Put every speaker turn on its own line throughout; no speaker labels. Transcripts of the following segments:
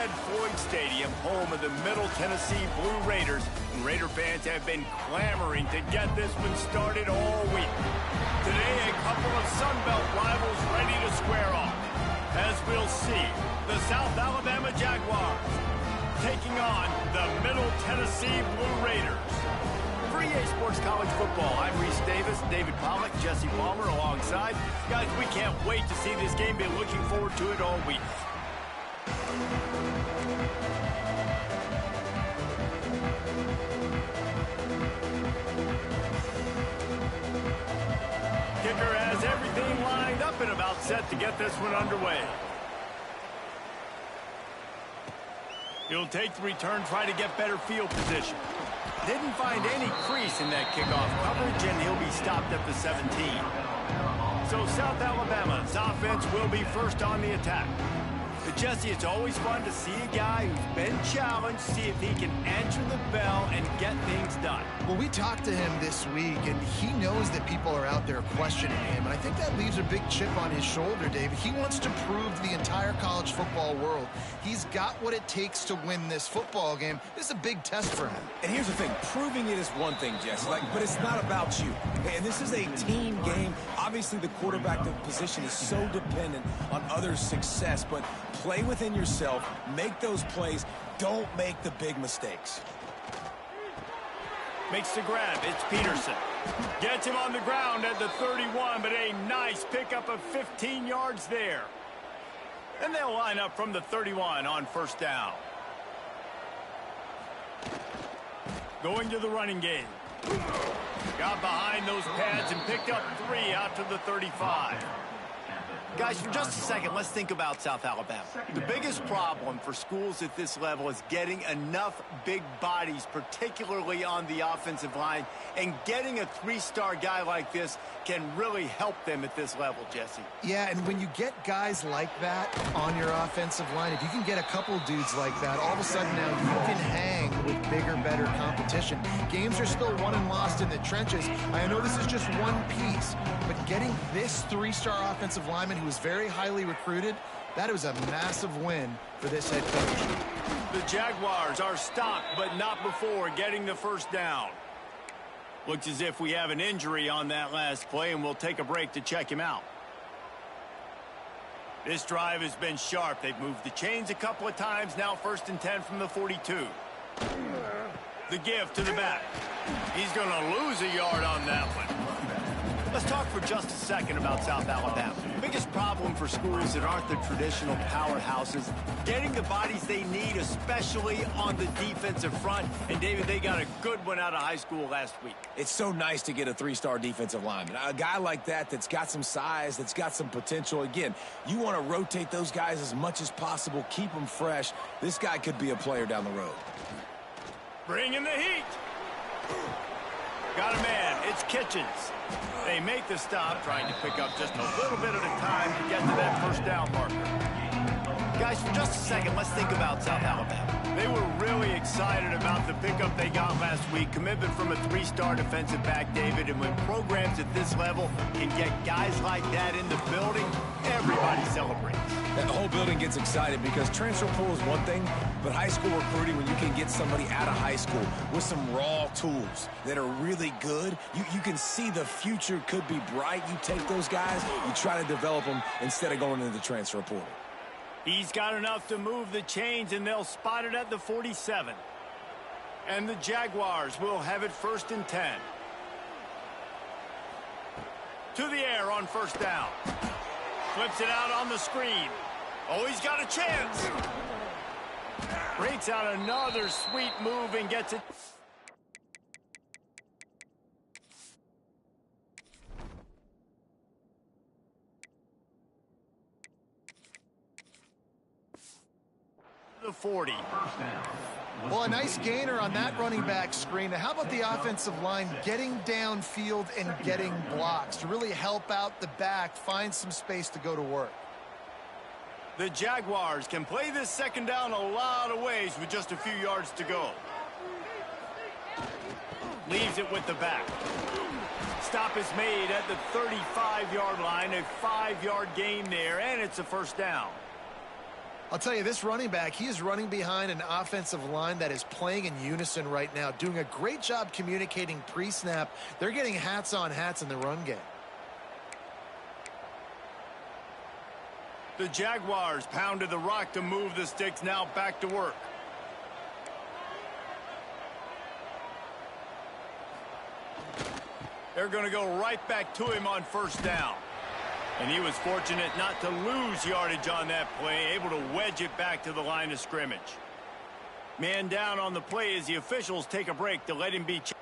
Fred Floyd Stadium, home of the Middle Tennessee Blue Raiders, and Raider fans have been clamoring to get this one started all week. Today, a couple of Sun Belt rivals ready to square off. As we'll see, the South Alabama Jaguars taking on the Middle Tennessee Blue Raiders. For EA Sports College Football, I'm Reese Davis, David Pollack, Jesse Palmer alongside. Guys, we can't wait to see this game. Been looking forward to it all week. Kicker has everything lined up and about set to get this one underway. He'll take the return, try to get better field position. Didn't find any crease in that kickoff coverage, and he'll be stopped at the 17. So South Alabama's offense will be first on the attack. But Jesse, it's always fun to see a guy who's been challenged, see if he can answer the bell and get things done.
Well, we talked to him this week, and he knows that people are out there questioning him, and I think that leaves a big chip on his shoulder, David. He wants to prove to the entire college football world he's got what it takes to win this football game. This is a big test for him.
And here's the thing, proving it is one thing, Jesse, but it's not about you. And this is a team game. Obviously, the quarterback position is so dependent on others' success, but play within yourself, make those plays, don't make the big mistakes.
Makes the grab, it's Peterson. Gets him on the ground at the 31, but a nice pickup of 15 yards there. And they'll line up from the 31 on first down. Going to the running game. Got behind those pads and picked up 3 out to the 35. Guys, for just a second, let's think about South Alabama. The biggest problem for schools at this level is getting enough big bodies, particularly on the offensive line, and getting a 3-star guy like this can really help them at this level, Jesse.
Yeah, and when you get guys like that on your offensive line, if you can get a couple dudes like that, all of a sudden now you can hang with bigger, better competition. Games are still won and lost in the trenches. I know this is just one piece, but getting this 3-star offensive lineman who was very highly recruited, that was a massive win for this head coach.
The Jaguars are stopped, but not before getting the first down. Looks as if we have an injury on that last play, and we'll take a break to check him out. This drive has been sharp. They've moved the chains a couple of times. Now 1st and 10 from the 42. The give to the back. He's going to lose a yard on that one. Let's talk for just a second about South Alabama. The biggest problem for schools that aren't the traditional powerhouses, getting the bodies they need, especially on the defensive front. And, David, they got a good one out of high school last week.
It's so nice to get a 3-star defensive lineman. A guy like that's got some size, that's got some potential. Again, you want to rotate those guys as much as possible, keep them fresh. This guy could be a player down the road.
Bring in the heat. Got a man. It's Kitchens. They make the stop, trying to pick up just a little bit at a time to get to that first down marker. Guys, for just a second, let's think about South Alabama. They were really excited about the pickup they got last week. Commitment from a 3-star defensive back, David. And when programs at this level can get guys like that in the building, everybody celebrates.
And the whole building gets excited because transfer pool is one thing, but high school recruiting, when you can get somebody out of high school with some raw tools that are really good, you can see the future could be bright. You take those guys, you try to develop them instead of going into the transfer portal.
He's got enough to move the chains, and they'll spot it at the 47. And the Jaguars will have it 1st and 10. To the air on first down. Flips it out on the screen. Oh, he's got a chance. Breaks out another sweet move and gets it. The 40.
Well, a nice gainer on that running back screen. Now, how about the offensive line getting downfield and getting blocks to really help out the back, find some space to go to work?
The Jaguars can play this second down a lot of ways with just a few yards to go. Leaves it with the back. Stop is made at the 35-yard line, a 5-yard gain there, and it's a first down.
I'll tell you, this running back, he is running behind an offensive line that is playing in unison right now, doing a great job communicating pre-snap. They're getting hats on hats in the run game.
The Jaguars pounded the rock to move the sticks, now back to work. They're going to go right back to him on first down. And he was fortunate not to lose yardage on that play, able to wedge it back to the line of scrimmage. Man down on the play as the officials take a break to let him be checked.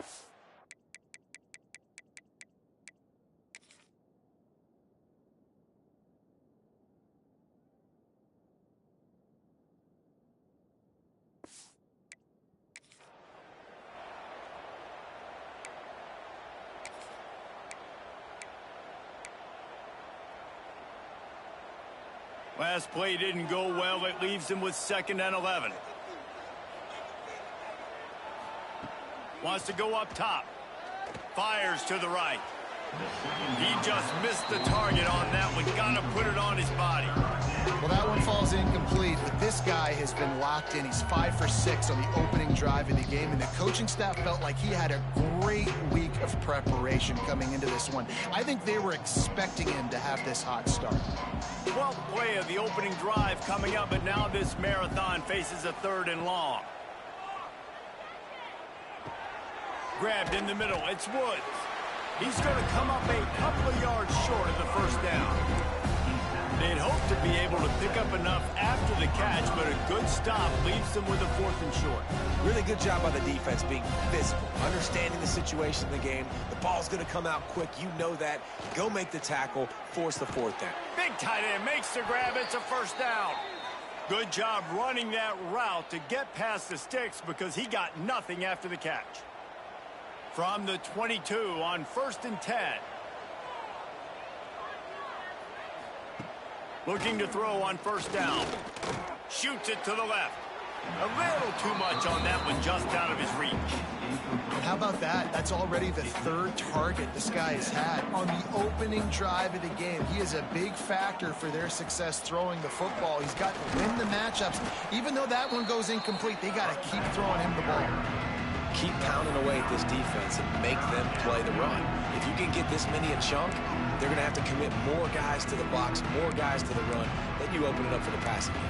Last play didn't go well. It leaves him with 2nd and 11. Wants to go up top. Fires to the right. He just missed the target on that one. Got to put it on his body.
Well, that one falls incomplete, but this guy has been locked in. He's 5 for 6 on the opening drive of the game, and the coaching staff felt like he had a great week of preparation coming into this one. I think they were expecting him to have this hot start.
12th play of the opening drive coming up, but now this marathon faces a 3rd and long. Grabbed in the middle. It's Woods. He's going to come up a couple of yards short of the first down. They'd hoped to be able to pick up enough after the catch, but a good stop leaves them with a 4th and short.
Really good job by the defense being physical, understanding the situation in the game. The ball's going to come out quick. You know that. Go make the tackle, force the 4th down.
Big tight end makes the grab. It's a first down. Good job running that route to get past the sticks because he got nothing after the catch. From the 22 on 1st and 10. Looking to throw on first down. Shoots it to the left. A little too much on that one, just out of his reach.
How about that? That's already the 3rd target this guy has had on the opening drive of the game. He is a big factor for their success throwing the football. He's got to win the matchups. Even though that one goes incomplete, they got to keep throwing him the ball.
Keep pounding away at this defense and make them play the run. If you can get this many a chunk, they're going to have to commit more guys to the box, more guys to the run. Then you open it up for the passing game.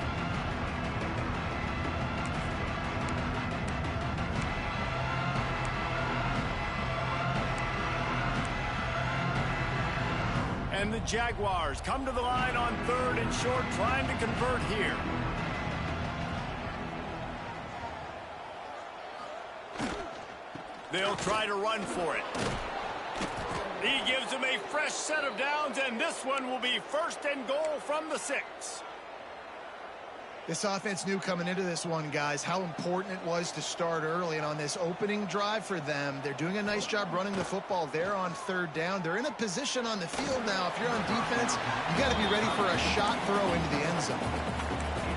And the Jaguars come to the line on 3rd and short, trying to convert here. They'll try to run for it. He gives them a fresh set of downs, and this one will be 1st and goal from the 6.
This offense knew coming into this one, guys, how important it was to start early. And on this opening drive for them, they're doing a nice job running the football. They're on 3rd down. They're in a position on the field now. If you're on defense, you got to be ready for a shot throw into the end zone.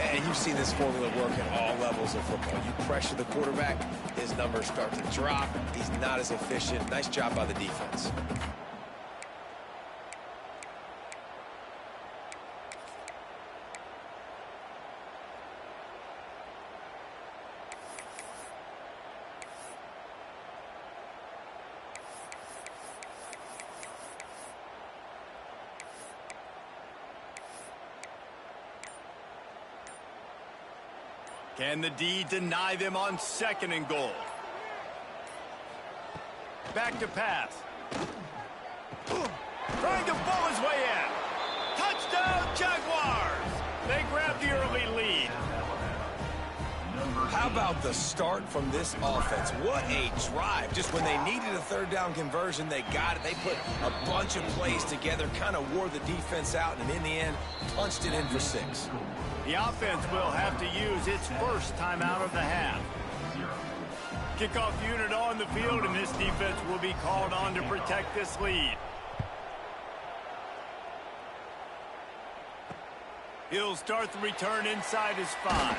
And you've seen this formula work at all levels of football. You pressure the quarterback, his numbers start to drop. He's not as efficient. Nice job by the defense.
Can the D deny them on 2nd and goal? Back to pass. Trying to pull his way in. Touchdown, Jaguars! They grab the early lead.
How about the start from this offense? What a drive. Just when they needed a 3rd down conversion, they got it. They put a bunch of plays together, kind of wore the defense out, and in the end, punched it in for 6.
The offense will have to use its first timeout of the half. Kickoff unit on the field, and this defense will be called on to protect this lead. He'll start the return inside his 5.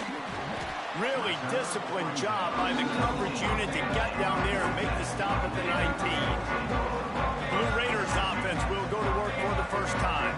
Really disciplined job by the coverage unit to get down there and make the stop at the 19. Blue Raiders offense will go to work for the first time.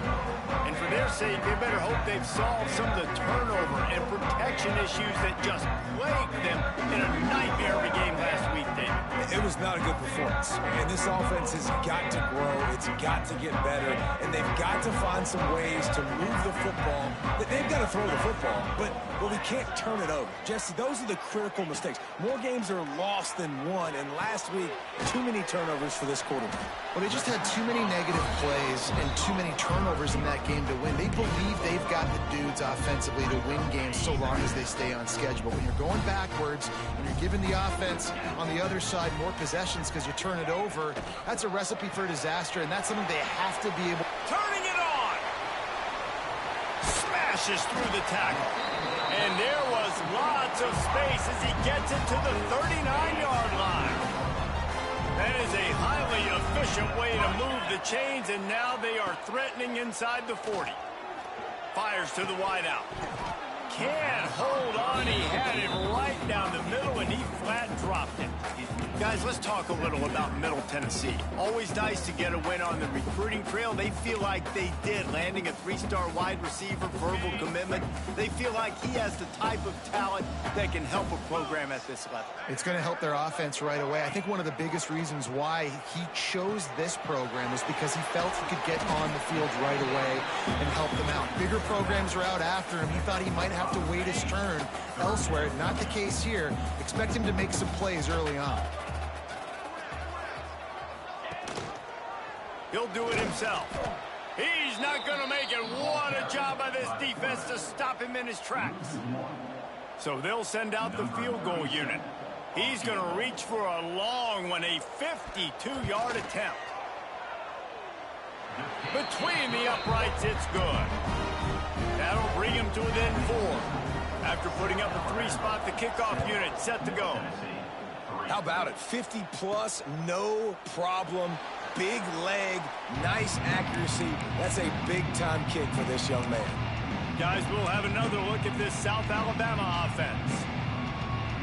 And for their their sake, they better hope they've solved some of the turnover and protection issues that just plagued them in a nightmare of a game last week, David.
It was not a good performance, and this offense has got to grow. It's got to get better, and they've got to find some ways to move the football. They've got to throw the football, but we can't turn it over. Jesse, those are the critical mistakes. More games are lost than won, and last week, too many turnovers for this quarterback.
Well, they just had too many negative plays and too many turnovers in that game to win. They believe they've got the dudes offensively to win games so long as they stay on schedule. But when you're going backwards and you're giving the offense on the other side more possessions because you turn it over, that's a recipe for disaster, and that's something they have to be able.
Turning it on. Smashes through the tackle. And there was lots of space as he gets it to the 39-yard line. That is a highly efficient way to move the chains, and now they are threatening inside the 40. Fires to the wideout. Can't hold on. He had it right down the middle, and he flat dropped it. Guys, let's talk a little about Middle Tennessee. Always nice to get a win on the recruiting trail. They feel like they did, landing a 3-star wide receiver, verbal commitment. They feel like he has the type of talent that can help a program at this level.
It's going to help their offense right away. I think one of the biggest reasons why he chose this program is because he felt he could get on the field right away and help them out. Bigger programs are out after him. He thought he might have to wait his turn elsewhere. Not the case here. Expect him to make some plays early on.
He'll do it himself. He's not going to make it. What a job by this defense to stop him in his tracks. So they'll send out the field goal unit. He's going to reach for a long one, a 52-yard attempt. Between the uprights, it's good. That'll bring him to within 4. After putting up a 3-spot, the kickoff unit set to go.
How about it? 50-plus, no problem. Big leg, nice accuracy. That's a big-time kick for this young man.
Guys, we'll have another look at this South Alabama offense.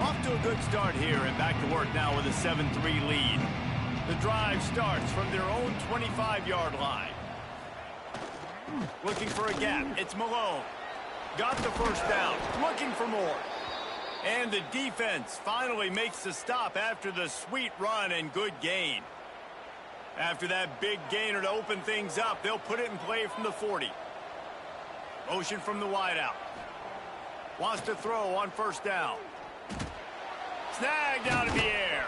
Off to a good start here and back to work now with a 7-3 lead. The drive starts from their own 25-yard line. Looking for a gap. It's Malone. Got the first down. Looking for more. And the defense finally makes the stop after the sweet run and good gain. After that big gainer to open things up, they'll put it in play from the 40. Motion from the wideout. Wants to throw on first down. Snagged out of the air.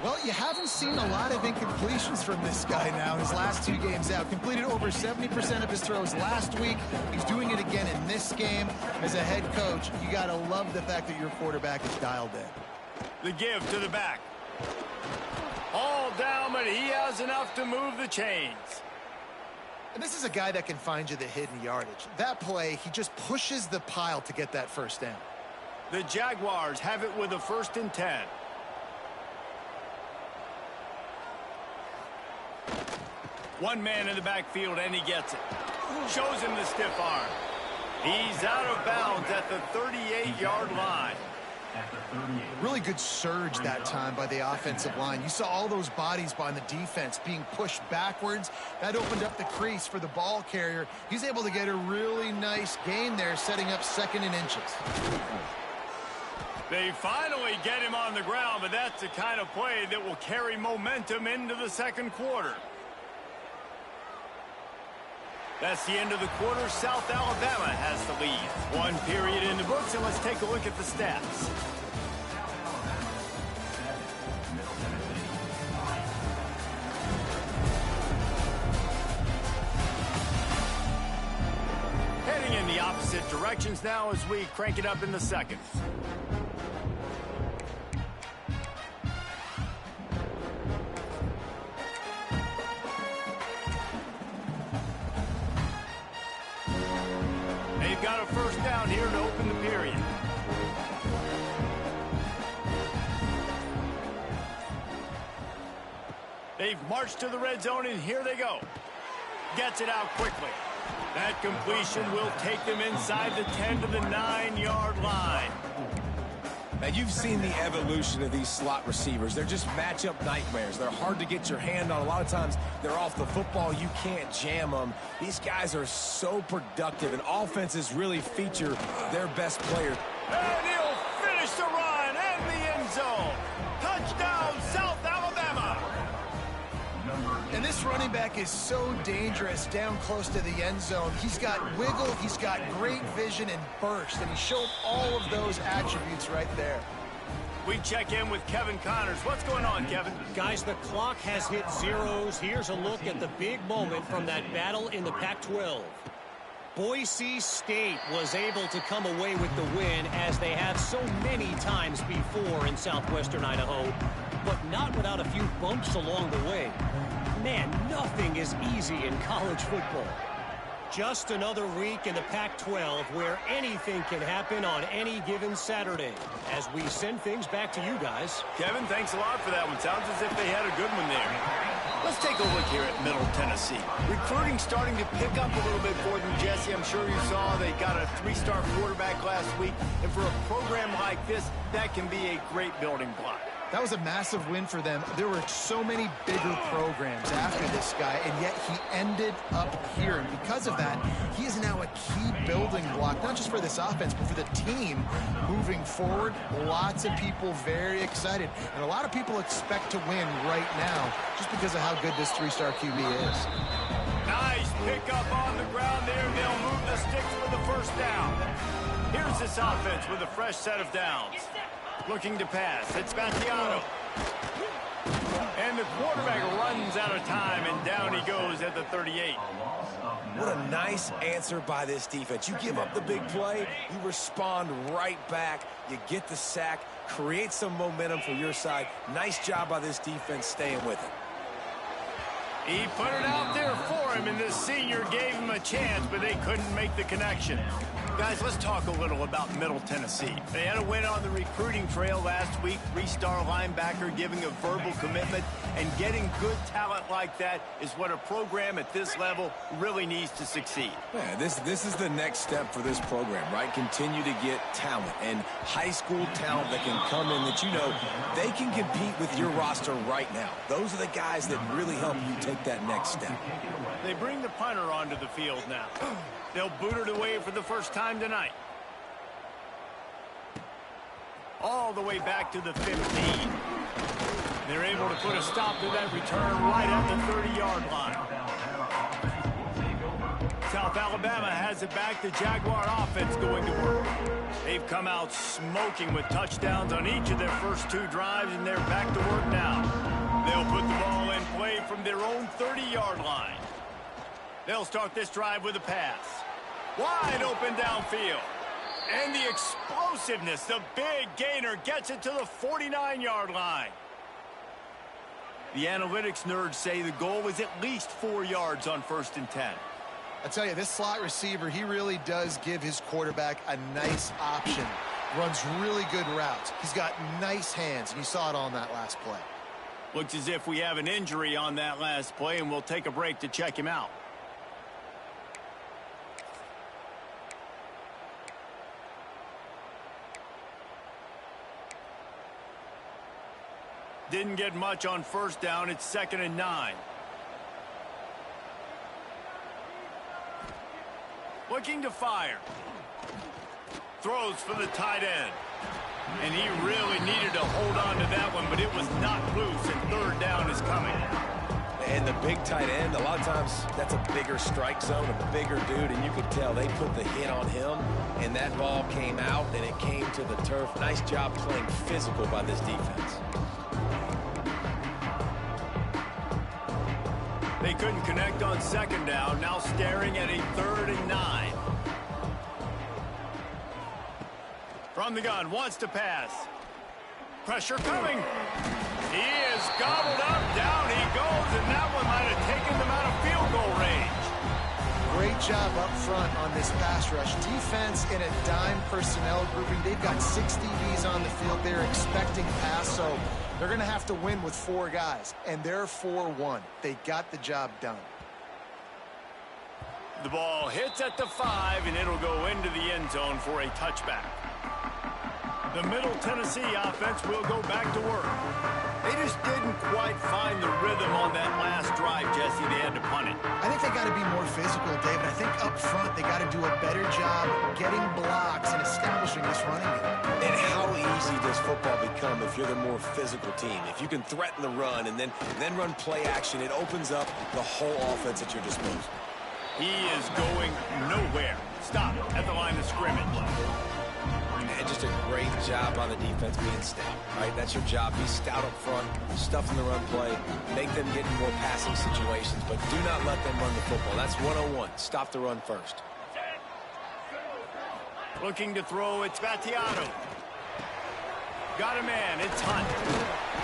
Well, you haven't seen a lot of incompletions from this guy now in his last 2 games out. Completed over 70% of his throws last week. He's doing it again in this game. As a head coach, you got to love the fact that your quarterback is dialed in.
The give to the back. All down, but he has enough to move the chains.
And this is a guy that can find you the hidden yardage. That play, he just pushes the pile to get that first down.
The Jaguars have it with a 1st and 10. One man in the backfield, and he gets it. Shows him the stiff arm. He's out of bounds at the 38-yard line.
Really good surge that time by the offensive line. You saw all those bodies by the defense being pushed backwards. That opened up the crease for the ball carrier. He's able to get a really nice gain there, setting up 2nd and inches.
They finally get him on the ground, but that's the kind of play that will carry momentum into the 2nd quarter. That's the end of the quarter. South Alabama has the lead. 1 period in the books, and let's take a look at the stats. Heading in the opposite directions now as we crank it up in the 2nd. They've got a first down here to open the period. They've marched to the red zone, and here they go. Gets it out quickly. That completion will take them inside the 10 to the 9-yard line.
Now, you've seen the evolution of these slot receivers. They're just matchup nightmares. They're hard to get your hand on. A lot of times, they're off the football. You can't jam them. These guys are so productive, and offenses really feature their best players.
And he'll finish the run and the end zone. Touchdown, South Alabama.
And this running back is so dangerous down close to the end zone. He's got wiggle, he's got great vision and burst, and he showed all of those attributes right there.
We check in with Kevin Connors. What's going on, Kevin?
Guys, the clock has hit zeros. Here's a look at the big moment from that battle in the Pac-12. Boise State was able to come away with the win, as they have so many times before in southwestern Idaho, but not without a few bumps along the way. Man, nothing is easy in college football. Just another week in the Pac-12 where anything can happen on any given Saturday. As we send things back to you guys.
Kevin, thanks a lot for that one. Sounds as if they had a good one there. Let's take a look here at Middle Tennessee. Recruiting starting to pick up a little bit for them, Jesse. I'm sure you saw they got a 3-star quarterback last week. And for a program like this, that can be a great building block.
That was a massive win for them. There were so many bigger programs after this guy, and yet he ended up here. And because of that, he is now a key building block, not just for this offense, but for the team moving forward. Lots of people very excited. And a lot of people expect to win right now just because of how good this 3-star QB is.
Nice pickup on the ground there. They'll move the sticks for the first down. Here's this offense with a fresh set of downs. Looking to pass. It's Battiano. And the quarterback runs out of time, and down he goes at the 38.
What a nice answer by this defense. You give up the big play, you respond right back, you get the sack, create some momentum for your side. Nice job by this defense staying with it.
He put it out there for him, and the senior gave him a chance, but they couldn't make the connection. Guys, let's talk a little about Middle Tennessee. They had a win on the recruiting trail last week. 3-star linebacker giving a verbal commitment, and getting good talent like that is what a program at this level really needs to succeed.
Yeah, this is the next step for this program, right? Continue to get talent, and high school talent that can come in that you know they can compete with your roster right now. Those are the guys that really help you take that next step.
They bring the punter onto the field now. They'll boot it away for the first time tonight. All the way back to the 15. They're able to put a stop to that return right at the 30-yard line. South Alabama has it back. The Jaguar offense going to work. They've come out smoking with touchdowns on each of their first 2 drives, and they're back to work now. They'll put the ball in play from their own 30-yard line. They'll start this drive with a pass. Wide open downfield. And the explosiveness, the big gainer gets it to the 49-yard line. The analytics nerds say the goal is at least 4 yards on 1st and 10.
I tell you, this slot receiver, he really does give his quarterback a nice option. Runs really good routes. He's got nice hands, and you saw it on that last play.
Looks as if we have an injury on that last play, and we'll take a break to check him out. Didn't get much on 1st down. It's 2nd and 9. Looking to fire. Throws for the tight end. And he really needed to hold on to that one, but it was not loose, and 3rd down is coming.
And the big tight end, a lot of times that's a bigger strike zone, a bigger dude, and you could tell they put the hit on him, and that ball came out, and it came to the turf. Nice job playing physical by this defense.
They couldn't connect on 2nd down, now staring at a 3rd and 9. From the gun, wants to pass. Pressure coming. He is gobbled up, down he goes, and that one might have taken them out of field goal range.
Great job up front on this pass rush. Defense in a dime personnel grouping. They've got 6 DBs on the field. They're expecting pass, so they're going to have to win with 4 guys, and they're 4-1. They got the job done.
The ball hits at the 5, and it'll go into the end zone for a touchback. The Middle Tennessee offense will go back to work. They just didn't quite find the rhythm on that last drive, Jesse. They had to punt it.
I think they got to be more physical, David. I think up front they got to do a better job getting blocks and establishing this running game.
And how easy does football become if you're the more physical team? If you can threaten the run and then run play action, it opens up the whole offense at your disposal.
He is going nowhere. Stop at the line of scrimmage.
And just a great job on the defense being stout, right? That's your job. Be stout up front, stuff in the run play, make them get in more passing situations, but do not let them run the football. That's 101. Stop the run first.
Looking to throw, it's Vattiato. Got a man, it's Hunt.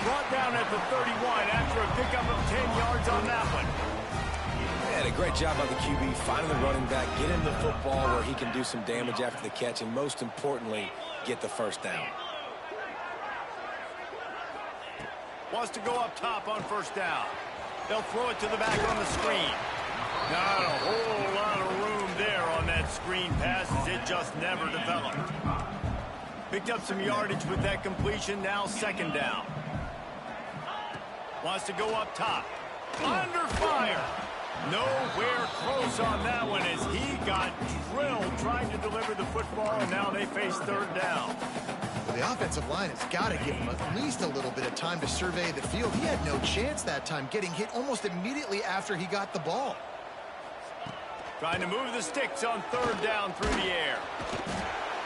Brought down at the 31 after a pickup of 10 yards on that one.
Yeah, a great job by the QB, finding the running back, get him the football where he can do some damage after the catch, and most importantly, get the first down.
Wants to go up top on first down. They'll throw it to the back on the screen. Not a whole lot of room there on that screen pass as it just never developed. Picked up some yardage with that completion, now second down. Wants to go up top. Under fire. Nowhere close on that one as he got drilled trying to deliver the football, and now they face third down.
Well, the offensive line has got to give him at least a little bit of time to survey the field. He had no chance that time, getting hit almost immediately after he got the ball.
Trying to move the sticks on third down through the air.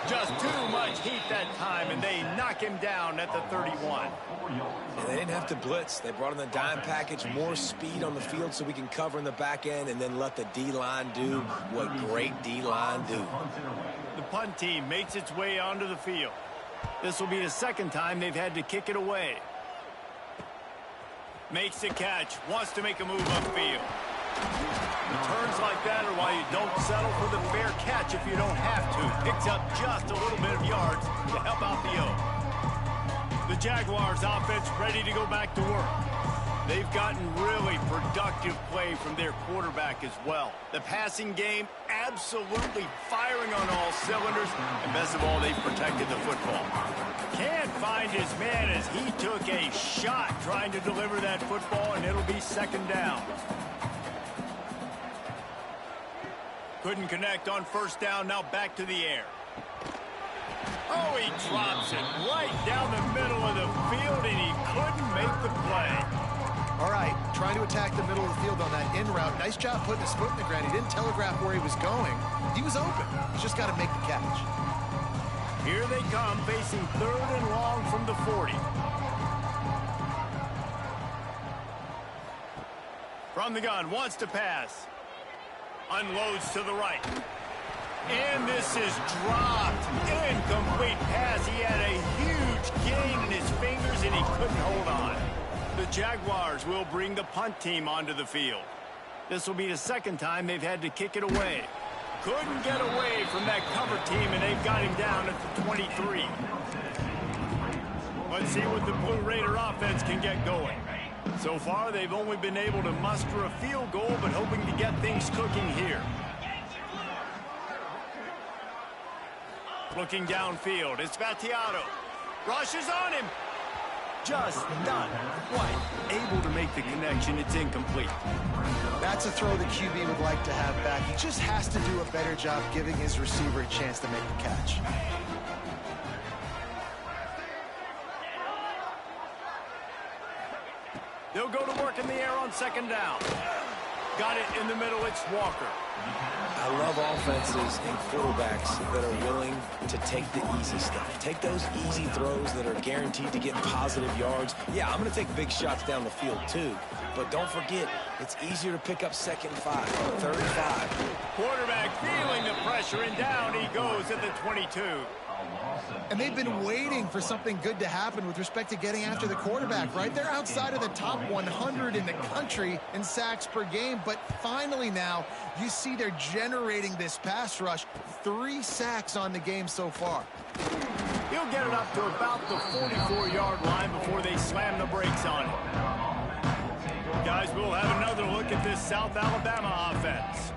Just too much heat that time, and they knock him down at the 31.
And they didn't have to blitz. They brought in the dime package, more speed on the field so we can cover in the back end and then let the D-line do what great D-line do.
The punt team makes its way onto the field. This will be the second time they've had to kick it away. Makes the catch, wants to make a move upfield. Returns like that are why you don't settle for the fair catch if you don't have to. Picks up just a little bit of yards to help out the O. The Jaguars offense ready to go back to work. They've gotten really productive play from their quarterback as well. The passing game absolutely firing on all cylinders, and best of all, they've protected the football. Can't find his man as he took a shot trying to deliver that football, and it'll be second down. Couldn't connect on first down, now back to the air. Oh, he drops it right down the middle of the field, and he couldn't make the play.
All right, trying to attack the middle of the field on that in route. Nice job putting his foot in the ground. He didn't telegraph where he was going. He was open. He's just got to make the catch.
Here they come, facing third and long from the 40. From the gun, wants to pass. Unloads to the right. And this is dropped. Incomplete pass. He had a huge gain in his fingers, and he couldn't hold on. The Jaguars will bring the punt team onto the field. This will be the second time they've had to kick it away. Couldn't get away from that cover team, and they've got him down at the 23. Let's see what the Blue Raider offense can get going. So far, they've only been able to muster a field goal, but hoping to get things cooking here. Looking downfield, it's Vattiato. Rushes on him. Just not quite able to make the connection. It's incomplete.
That's a throw the QB would like to have back. He just has to do a better job giving his receiver a chance to make the catch.
They'll go to work in the air on second down. Got it in the middle, it's Walker.
I love offenses and quarterbacks that are willing to take the easy stuff. Take those easy throws that are guaranteed to get positive yards. Yeah, I'm going to take big shots down the field too. But don't forget, it's easier to pick up second and 5, third and 5.
Quarterback feeling the pressure, and down he goes at the 22.
And they've been waiting for something good to happen with respect to getting after the quarterback, right? They're outside of the top 100 in the country in sacks per game, but finally now you see they're generating this pass rush. 3 sacks on the game so far.
He'll get it up to about the 44-yard line before they slam the brakes on it. Guys, we'll have another look at this South Alabama offense.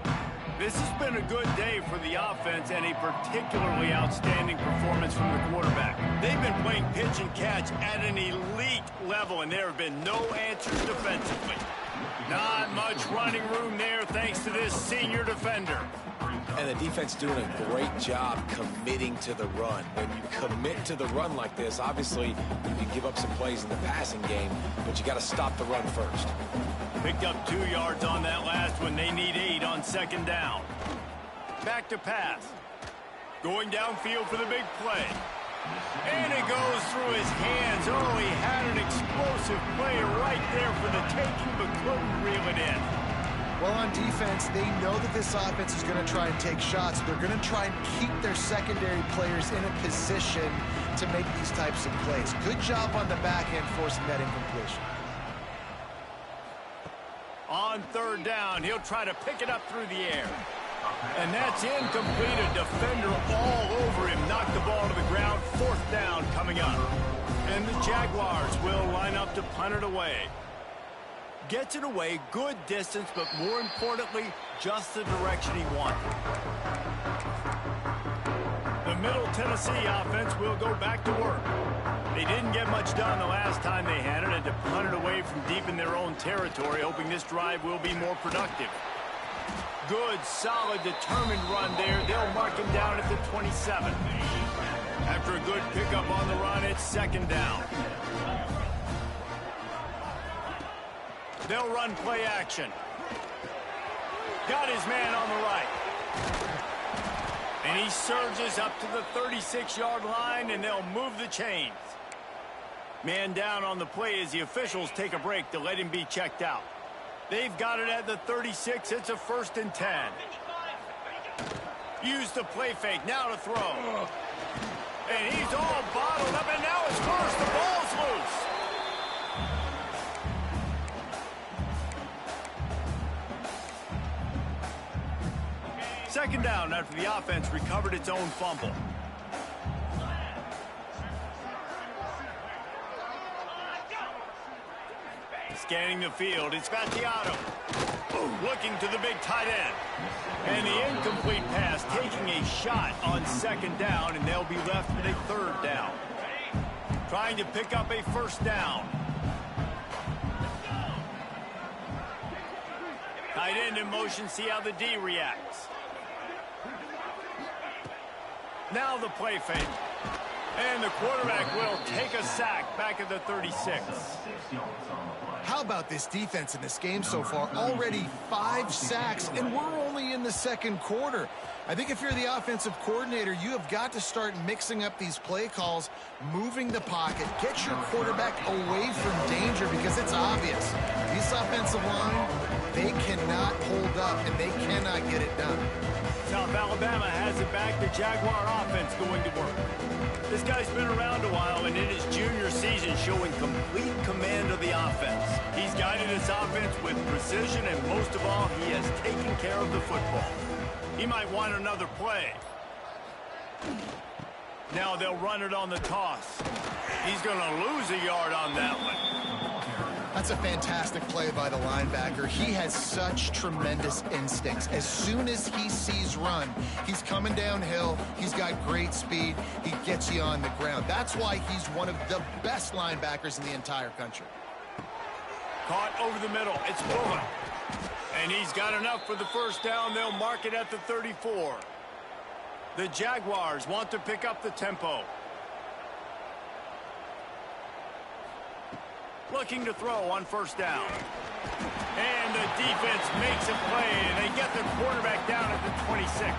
This has been a good day for the offense and a particularly outstanding performance from the quarterback. They've been playing pitch and catch at an elite level, and there have been no answers defensively. Not much running room there thanks to this senior defender.
And the defense doing a great job committing to the run. When you commit to the run like this, obviously you can give up some plays in the passing game, but you got to stop the run first.
Picked up 2 yards on that last one. They need 8 on second down. Back to pass. Going downfield for the big play. And it goes through his hands. Oh, he had an explosive play right there for the taking, but couldn't reel it in.
Well, on defense, they know that this offense is going to try and take shots. They're going to try and keep their secondary players in a position to make these types of plays. Good job on the back end forcing that incompletion.
On third down, he'll try to pick it up through the air. And that's incomplete. A defender all over him. Knocked the ball to the ground. Fourth down coming up. And the Jaguars will line up to punt it away. Gets it away, good distance, but more importantly, just the direction he wanted. The Middle Tennessee offense will go back to work. They didn't get much done the last time they had it, and to punt it away from deep in their own territory, hoping this drive will be more productive. Good, solid, determined run there. They'll mark him down at the 27. After a good pickup on the run, it's second down. They'll run play action. Got his man on the right. And he surges up to the 36-yard line, and they'll move the chains. Man down on the play as the officials take a break to let him be checked out. They've got it at the 36. It's a 1st and 10. Use the play fake. Now to throw. And he's all bottled up, and now it's first. The ball's loose. Second down after the offense recovered its own fumble. Scanning the field, it's Vattiato. Looking to the big tight end. And the incomplete pass taking a shot on second down, and they'll be left with a third down. Trying to pick up a first down. Tight end in motion, see how the D reacts. Now the play fake. And the quarterback will take a sack back at the 36.
How about this defense in this game so far? Already 5 sacks, and we're only in the second quarter. I think if you're the offensive coordinator, you have got to start mixing up these play calls, moving the pocket, get your quarterback away from danger, because it's obvious. This offensive line, they cannot hold up, and they cannot get it done.
South Alabama has it back. The Jaguar offense going to work. This guy's been around a while, and in his junior season showing complete command of the offense. He's guided this offense with precision, and most of all, he has taken care of the football. He might want another play. Now they'll run it on the toss. He's going to lose a yard on that one.
That's a fantastic play by the linebacker. He has such tremendous instincts. As soon as he sees run, he's coming downhill. He's got great speed. He gets you on the ground. That's why he's one of the best linebackers in the entire country.
Caught over the middle. It's Bullock. And he's got enough for the first down. They'll mark it at the 34. The Jaguars want to pick up the tempo. Looking to throw on first down. And the defense makes a play, and they get the quarterback down at the 26.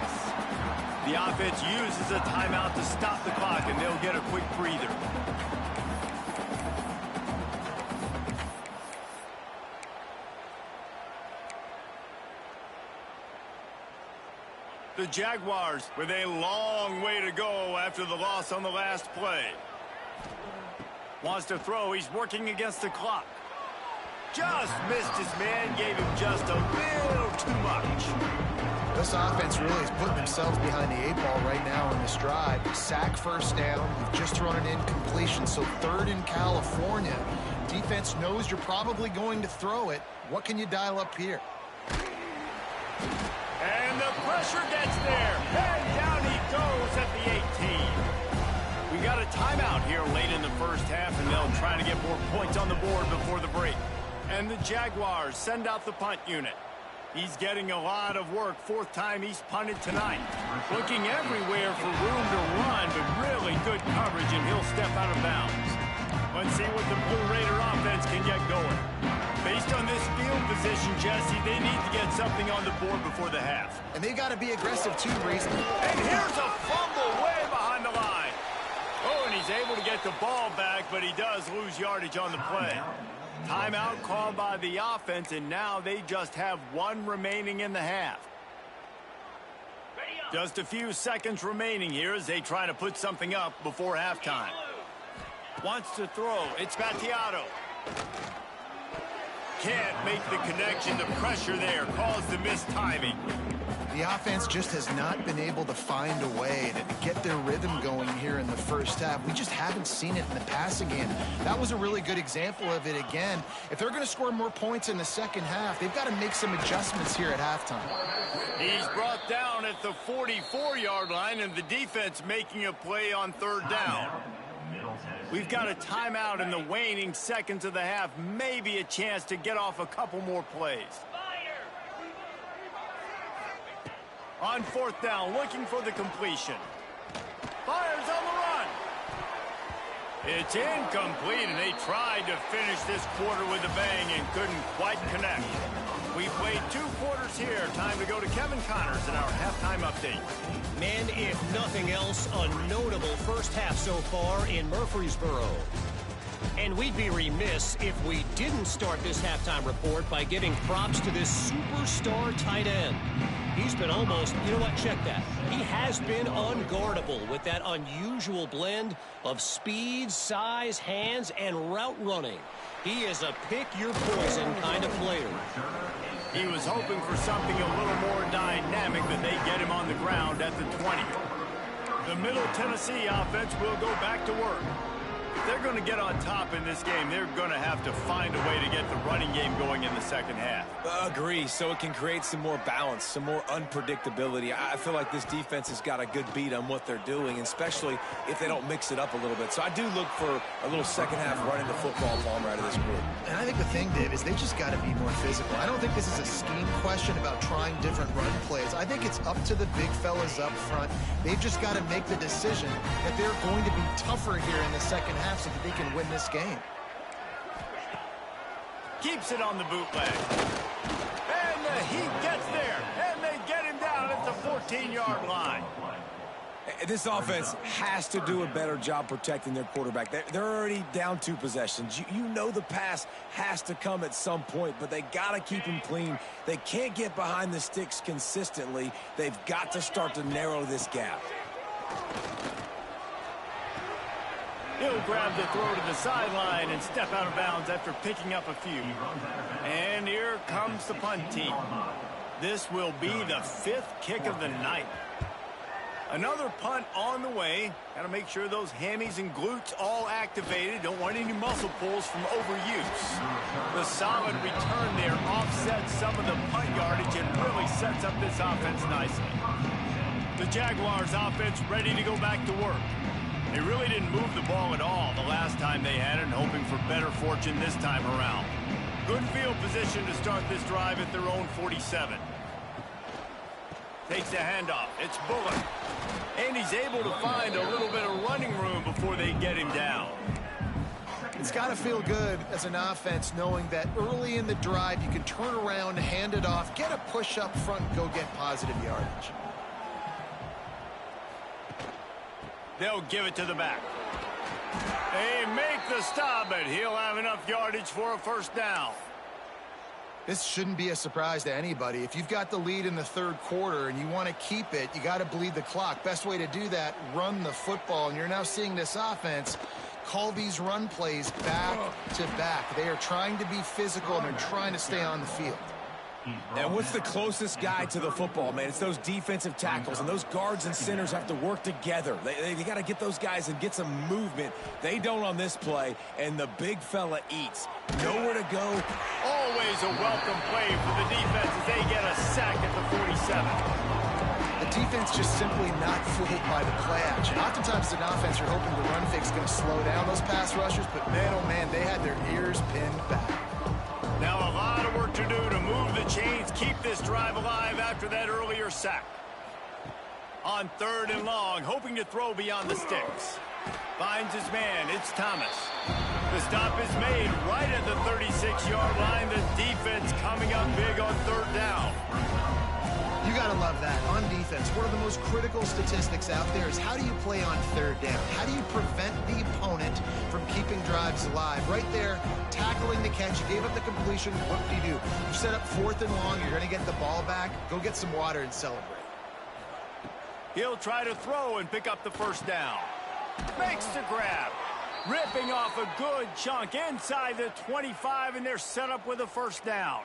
The offense uses a timeout to stop the clock, and they'll get a quick breather. The Jaguars with a long way to go after the loss on the last play. Wants to throw. He's working against the clock. Just missed his man. Gave him just a little too much.
This offense really is putting themselves behind the 8 ball right now in this drive. Sack first down. You've just thrown an incompletion, so third in California. Defense knows you're probably going to throw it. What can you dial up here?
And the pressure gets there. And down he goes at the 18. We got a timeout here late in the first half, and they'll try to get more points on the board before the break. And the Jaguars send out the punt unit. He's getting a lot of work. Fourth time he's punted tonight. Looking everywhere for room to run, but really good coverage, and he'll step out of bounds. Let's see what the Blue Raider offense can get going. Based on this field position, Jesse, they need to get something on the board before the half.
And they got to be aggressive too, Reese.
And here's a fumble way behind the line. Oh, and he's able to get the ball back, but he does lose yardage on the play. Timeout called by the offense, and now they just have one remaining in the half. Just a few seconds remaining here as they try to put something up before halftime. Wants to throw. It's Battiato. Can't make the connection. The pressure there caused the missed timing.
The offense just has not been able to find a way to get their rhythm going here in the first half. We just haven't seen it in the passing game. That was a really good example of it again. If they're going to score more points in the second half, they've got to make some adjustments here at halftime.
He's brought down at the 44-yard line, and the defense making a play on third down. We've got a timeout in the waning seconds of the half, maybe a chance to get off a couple more plays. On fourth down, looking for the completion. Fires on the run. It's incomplete, and they tried to finish this quarter with a bang and couldn't quite connect. We played 2 quarters here. Time to go to Kevin Connors in our halftime update.
Man, if nothing else, a notable first half so far in Murfreesboro. And we'd be remiss if we didn't start this halftime report by giving props to this superstar tight end. He's been almost, you know what, check that. He has been unguardable with that unusual blend of speed, size, hands, and route running. He is a pick-your-poison kind of player.
He was hoping for something a little more dynamic, but they get him on the ground at the 20. The Middle Tennessee offense will go back to work. If they're going to get on top in this game, they're going to have to find a way to get the running game going in the second half.
Agree, so it can create some more balance, some more unpredictability. I feel like this defense has got a good beat on what they're doing, especially if they don't mix it up a little bit. So I do look for a little second half running the football bomber out of this group.
And I think the thing, Dave, is they just got to be more physical. I don't think this is a scheme question about trying different run plays. I think it's up to the big fellas up front. They've just got to make the decision that they're going to be tougher here in the second half so that they can win this game.
Keeps it on the bootleg. And he gets there. And they get him down at the 14-yard line.
This offense has to do a better job protecting their quarterback. They're already down 2 possessions. You know the pass has to come at some point, but they got to keep him clean. They can't get behind the sticks consistently. They've got to start to narrow this gap.
He'll grab the throw to the sideline and step out of bounds after picking up a few. And here comes the punt team. This will be the 5th kick of the night. Another punt on the way. Got to make sure those hammies and glutes all activated. Don't want any muscle pulls from overuse. The solid return there offsets some of the punt yardage and really sets up this offense nicely. The Jaguars offense ready to go back to work. They really didn't move the ball at all the last time they had it, and hoping for better fortune this time around. Good field position to start this drive at their own 47. Takes the handoff. It's Bullock. And he's able to find a little bit of running room before they get him down.
It's got to feel good as an offense knowing that early in the drive you can turn around, hand it off, get a push up front, and go get positive yardage.
They'll give it to the back. They make the stop, but he'll have enough yardage for a first down.
This shouldn't be a surprise to anybody. If you've got the lead in the third quarter and you want to keep it, you got to bleed the clock. Best way to do that, run the football. And you're now seeing this offense call these run plays back to back. They are trying to be physical and they're trying to stay on the field.
And what's the closest guy to the football, man? It's those defensive tackles, and those guards and centers have to work together. They got to get those guys and get some movement. They don't on this play, and the big fella eats. Nowhere to go.
Always a welcome play for the defense as they get a sack at the 47.
The defense just simply not fooled by the play action. Oftentimes, as an offense, you're hoping the run fake is going to slow down those pass rushers, but man, oh man, they had their ears pinned back.
Now a lot of work to do to move the chains, keep this drive alive after that earlier sack. On 3rd and long, hoping to throw beyond the sticks. Finds his man, it's Thomas. The stop is made right at the 36-yard line. The defense coming up big on 3rd down.
You got to love that. On defense, one of the most critical statistics out there is how do you play on 3rd down? How do you prevent the opponent from keeping drives alive? Right there, tackling the catch. You gave up the completion. What do? You set up 4th and long. You're going to get the ball back. Go get some water and celebrate.
He'll try to throw and pick up the 1st down. Makes the grab. Ripping off a good chunk inside the 25, and they're set up with a 1st down.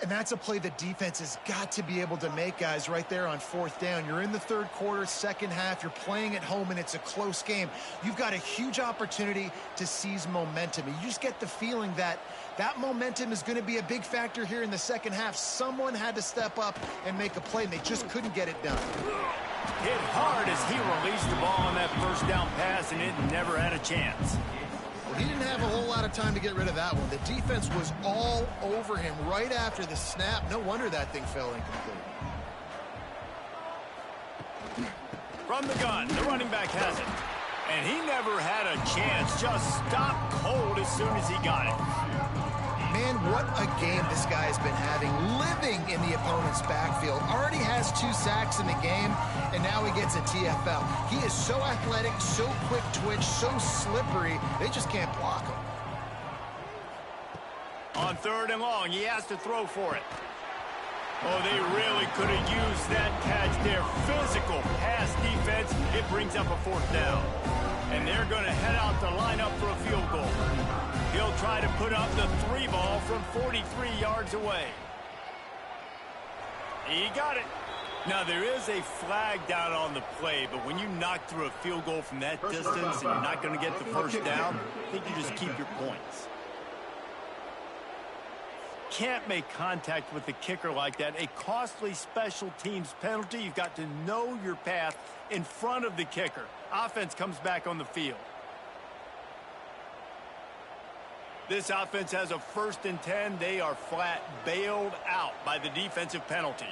And that's a play the defense has got to be able to make, guys, right there on 4th down. You're in the 3rd quarter, 2nd half. You're playing at home, and it's a close game. You've got a huge opportunity to seize momentum. You just get the feeling that that momentum is going to be a big factor here in the 2nd half. Someone had to step up and make a play, and they just couldn't get it done.
Hit hard as he released the ball on that 1st down pass, and it never had a chance.
He didn't have a whole lot of time to get rid of that one. The defense was all over him right after the snap. No wonder that thing fell incomplete.
From the gun, the running back has it. And he never had a chance. Just stopped cold as soon as he got it.
Man, what a game this guy has been having, living in the opponent's backfield. Already has 2 sacks in the game, and now he gets a TFL. He is so athletic, so quick twitch, so slippery, they just can't block him.
On 3rd and long, he has to throw for it. Oh, they really could have used that catch there. Physical pass defense. It brings up a 4th down. And they're going to head out to line up for a field goal. He'll try to put up the 3 ball from 43 yards away. He got it. Now, there is a flag down on the play, but when you knock through a field goal from that distance and you're not going to get the 1st down, I think you just keep your points. Can't make contact with the kicker like that. A costly special teams penalty. You've got to know your path in front of the kicker. Offense comes back on the field. This offense has a 1st and 10. They are flat bailed out by the defensive penalty.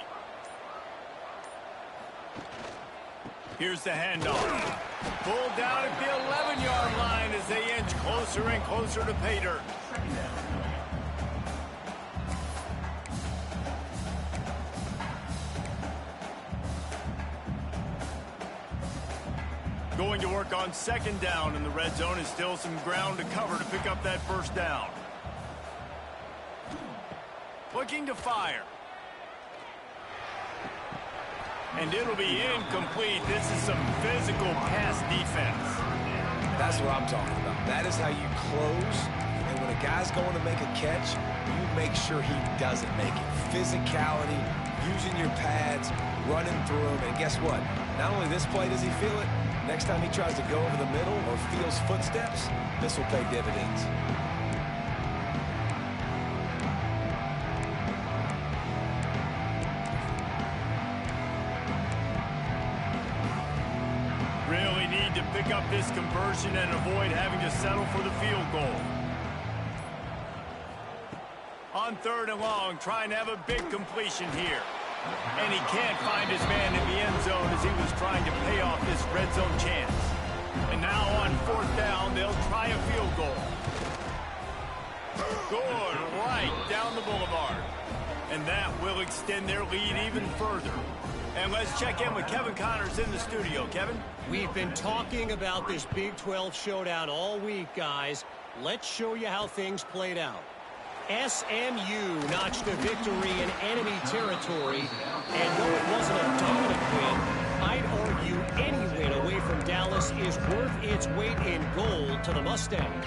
Here's the handoff. Pulled down at the 11-yard line as they inch closer and closer to pay dirt. Going to work on 2nd down in the red zone, and still some ground to cover to pick up that 1st down. Looking to fire. And it'll be incomplete. This is some physical pass defense.
That's what I'm talking about. That is how you close. And when a guy's going to make a catch, you make sure he doesn't make it. Physicality, using your pads, running through them. And guess what? Not only this play does he feel it, next time he tries to go over the middle or feels footsteps, this will pay dividends.
Really need to pick up this conversion and avoid having to settle for the field goal. On 3rd and long, trying to have a big completion here. And he can't find his man in the end zone as he was trying to pay off this red zone chance. And now on 4th down, they'll try a field goal. Good, right down the boulevard. And that will extend their lead even further. And let's check in with Kevin Connors in the studio. Kevin?
We've been talking about this Big 12 showdown all week, guys. Let's show you how things played out. SMU notched a victory in enemy territory, and though it wasn't a dominant win, I'd argue any win away from Dallas is worth its weight in gold to the Mustangs.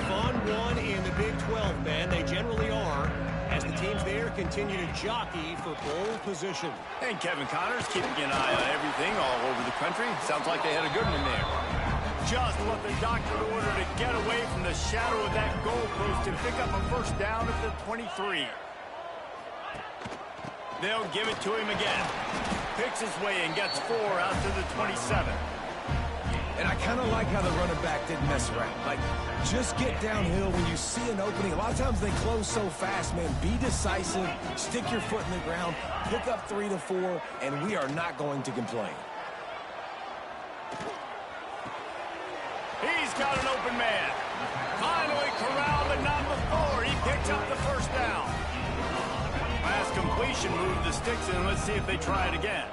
Fun one in the Big 12, man. They generally are, as the teams there continue to jockey for pole position.
And Kevin Connors keeping an eye on everything all over the country. Sounds like they had a good one there. Just what the doctor ordered to get away from the shadow of that goalpost and pick up a first down at the 23. They'll give it to him again. Picks his way and gets 4 out to the 27.
And I kind of like how the running back didn't mess around. Like, just get downhill when you see an opening. A lot of times they close so fast, man. Be decisive, stick your foot in the ground, pick up 3 to 4, and we are not going to complain.
He's got an open man. Finally corralled, but not before. He picks up the first down. Last completion moved the sticks in. Let's see if they try it again.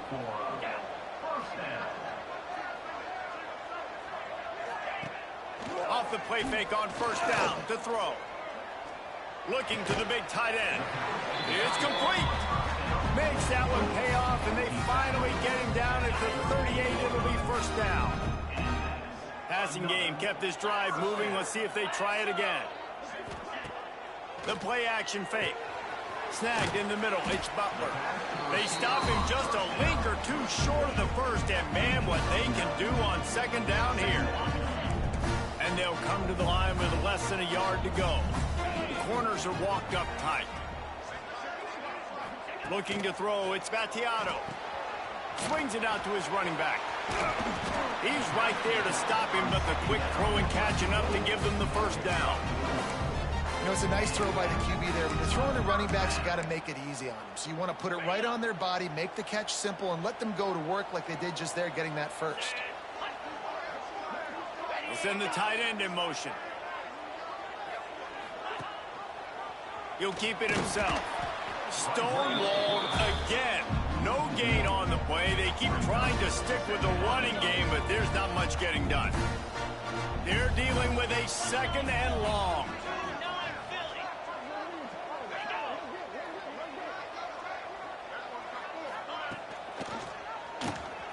Off the play fake on first down to throw. Looking to the big tight end. It's complete. Makes that one pay off, and they finally get him down at the 38. It'll be first down. Passing game kept this drive moving. Let's see if they try it again. The play action fake. Snagged in the middle. It's Butler. They stop him just a link or two short of the first, and man, what they can do on second down here. And they'll come to the line with less than a yard to go. The corners are walked up tight. Looking to throw, it's Battiato. Swings it out to his running back. He's right there to stop him, but the quick throw and catching up to give them the first down.
You know, it's a nice throw by the QB there. When you're throwing to running backs, you got to make it easy on them. So you want to put it right on their body, make the catch simple, and let them go to work like they did just there, getting that first.
He'll send the tight end in motion. He'll keep it himself. Stonewalled again. No gain on the play. They keep trying to stick with the running game, but there's not much getting done. They're dealing with a second and long.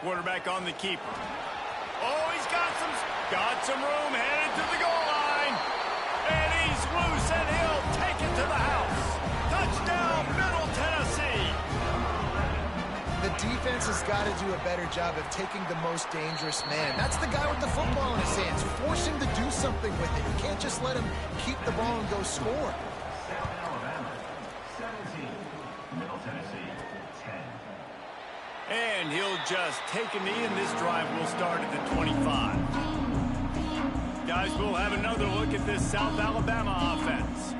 Quarterback on the keeper. Oh, he's got some room, headed to the goal line. And he's loose, and he'll take it to the house. Touchdown, Middle Tennessee.
The defense has got to do a better job of taking the most dangerous man. That's the guy with the football in his hands. Force him to do something with it. You can't just let him keep the ball and go score.
And he'll just take a knee, and this drive will start at the 25. Guys, we'll have another look at this South Alabama offense.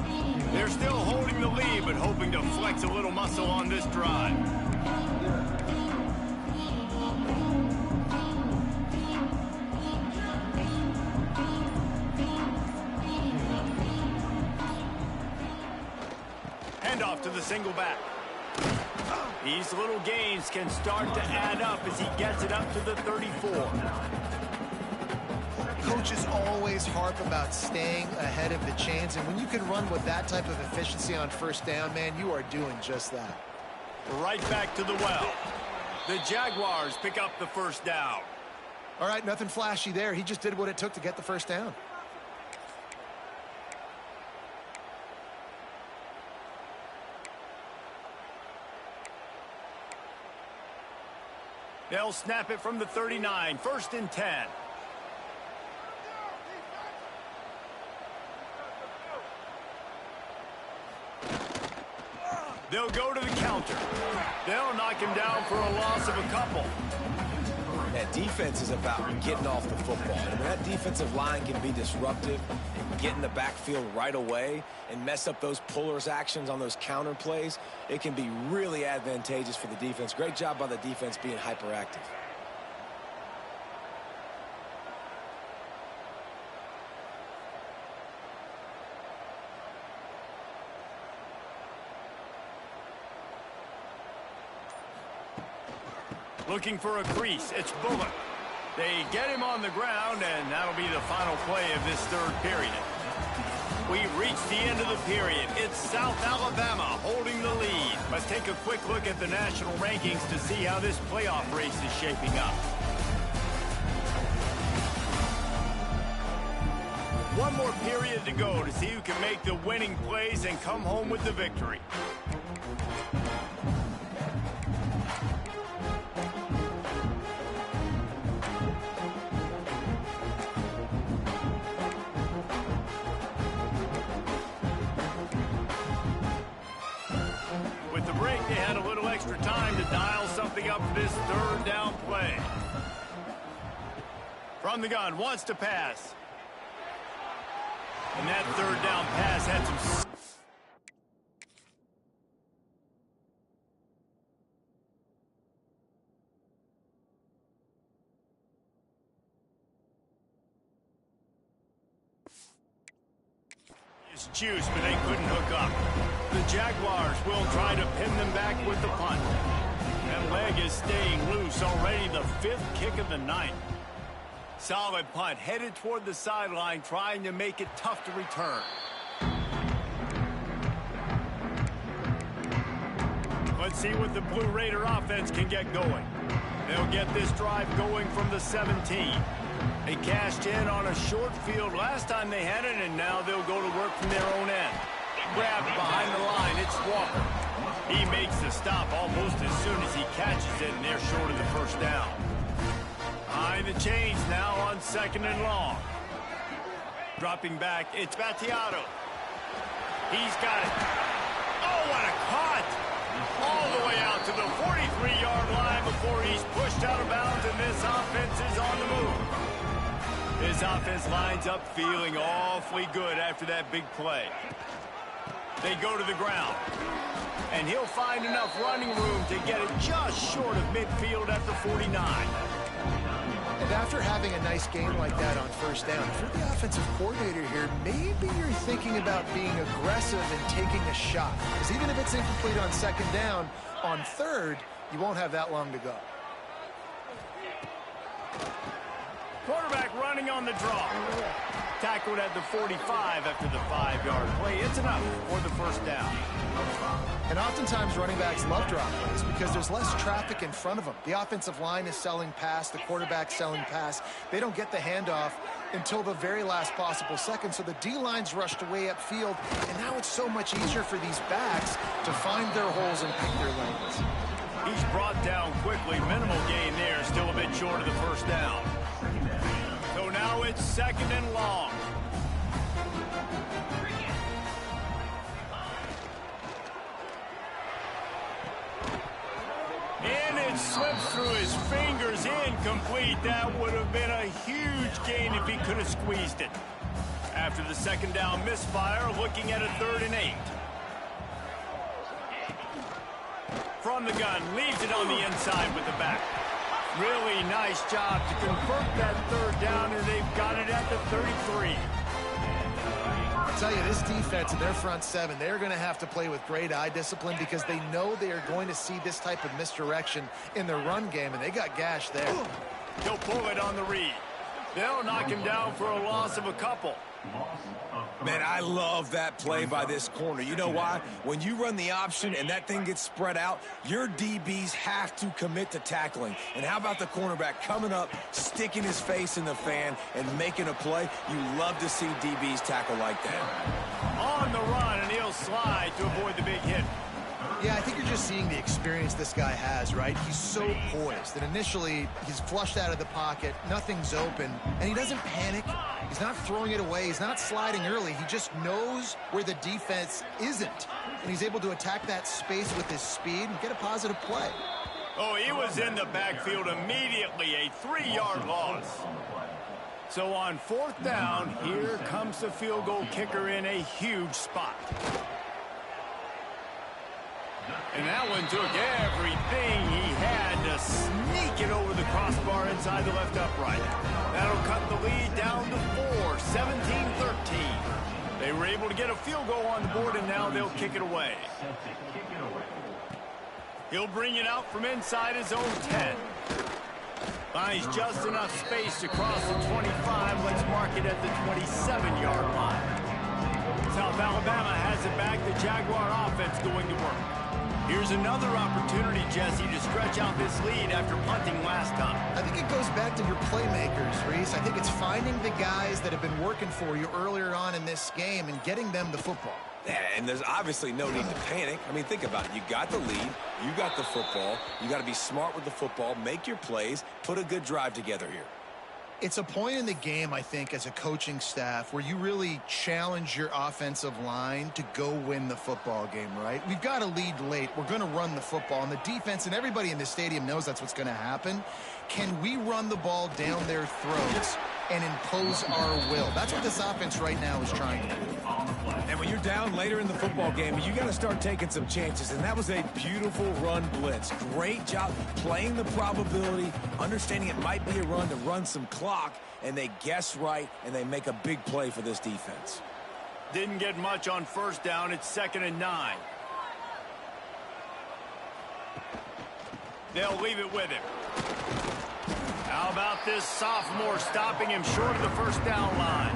They're still holding the lead, but hoping to flex a little muscle on this drive. Handoff to the single back. These little gains can start to add up as he gets it up to the 34.
Coaches always harp about staying ahead of the chains, and when you can run with that type of efficiency on first down, man, you are doing just that.
Right back to the well. The Jaguars pick up the first down.
All right, nothing flashy there. He just did what it took to get the first down.
They'll snap it from the 39, 1st and 10. They'll go to the counter. They'll knock him down for a loss of a couple.
That defense is about getting off the football. And when that defensive line can be disruptive and get in the backfield right away and mess up those pullers actions on those counter plays, it can be really advantageous for the defense. Great job by the defense being hyperactive.
Looking for a crease. It's Bullock. They get him on the ground, and that'll be the final play of this third period. We've reached the end of the period. It's South Alabama holding the lead. Let's take a quick look at the national rankings to see how this playoff race is shaping up. One more period to go to see who can make the winning plays and come home with the victory. With the break, they had a little extra time to dial something up for this third down play. From the gun, wants to pass. And that third down pass had some... juice, but they couldn't hook up. The Jaguars will try to pin them back with the punt. That leg is staying loose, already the 5th kick of the night. Solid punt, headed toward the sideline, trying to make it tough to return. Let's see what the Blue Raider offense can get going. They'll get this drive going from the 17. They cashed in on a short field last time they had it, and now they'll go to work from their own end. Grabbed behind the line, it's Walker. He makes the stop almost as soon as he catches it, and they're short of the first down. Behind the chains now on 2nd and long. Dropping back, it's Battiato. He's got it. Oh, what a cut! All the way out to the 43-yard line before he's pushed out of bounds, and this offense is on the move. This offense lines up feeling awfully good after that big play. They go to the ground, and he'll find enough running room to get it just short of midfield at the 49.
And after having a nice game like that on first down, if you're the offensive coordinator here, maybe you're thinking about being aggressive and taking a shot. Because even if it's incomplete on 2nd down, on 3rd, you won't have that long to go.
Quarterback running on the draw. Tackled at the 45 after the 5-yard play. It's enough for the first down.
And oftentimes running backs love drop plays because there's less traffic in front of them. The offensive line is selling pass, the quarterback's selling pass. They don't get the handoff until the very last possible second, so the D-line's rushed away upfield, and now it's so much easier for these backs to find their holes and pick their lanes.
He's brought down quickly. Minimal gain there, still a bit short of the first down. So now it's 2nd and long. And it slips through his fingers, incomplete. That would have been a huge gain if he could have squeezed it. After the 2nd down misfire, looking at a 3rd and 8. From the gun, leaves it on the inside with the back. Really nice job to convert that 3rd down, and they've got it at the 33.
I'll tell you, this defense and their front 7, they're going to have to play with great eye discipline because they know they are going to see this type of misdirection in their run game, and they got gashed there.
He'll pull it on the read. They'll knock him down for a loss of a couple.
Man, I love that play by this corner. You know why? When you run the option and that thing gets spread out, your DBs have to commit to tackling. And how about the cornerback coming up, sticking his face in the fan, and making a play? You love to see DBs tackle like that.
On the run, and he'll slide to avoid the big hit.
Yeah, I think you're just seeing the experience this guy has, right? He's so poised that initially he's flushed out of the pocket, nothing's open, and he doesn't panic. He's not throwing it away. He's not sliding early. He just knows where the defense isn't, and he's able to attack that space with his speed and get a positive play.
Oh, he was in the backfield immediately, a 3-yard loss. So on 4th down, here comes the field goal kicker in a huge spot. And that one took everything he had to sneak it over the crossbar inside the left upright. That'll cut the lead down to 4, 17-13. They were able to get a field goal on the board, and now they'll kick it away. He'll bring it out from inside his own 10. Finds just enough space to cross the 25. Let's mark it at the 27-yard line. South Alabama has it back. The Jaguar offense going to work. Here's another opportunity, Jesse, to stretch out this lead after punting last time.
I think it goes back to your playmakers, Reese. I think it's finding the guys that have been working for you earlier on in this game and getting them the football.
Yeah, and there's obviously no need to panic. I mean, think about it. You got the lead. You got the football. You got to be smart with the football, make your plays, put a good drive together here.
It's a point in the game, I think, as a coaching staff where you really challenge your offensive line to go win the football game, right? We've got a lead late. We're going to run the football. And the defense and everybody in the stadium knows that's what's going to happen. Can we run the ball down their throats and impose our will? That's what this offense right now is trying to do.
And when you're down later in the football game, you got to start taking some chances. And that was a beautiful run blitz. Great job playing the probability, understanding it might be a run to run some clock, and they guess right, and they make a big play for this defense.
Didn't get much on first down. It's 2nd and 9. They'll leave it with him. How about this sophomore stopping him short of the first down line?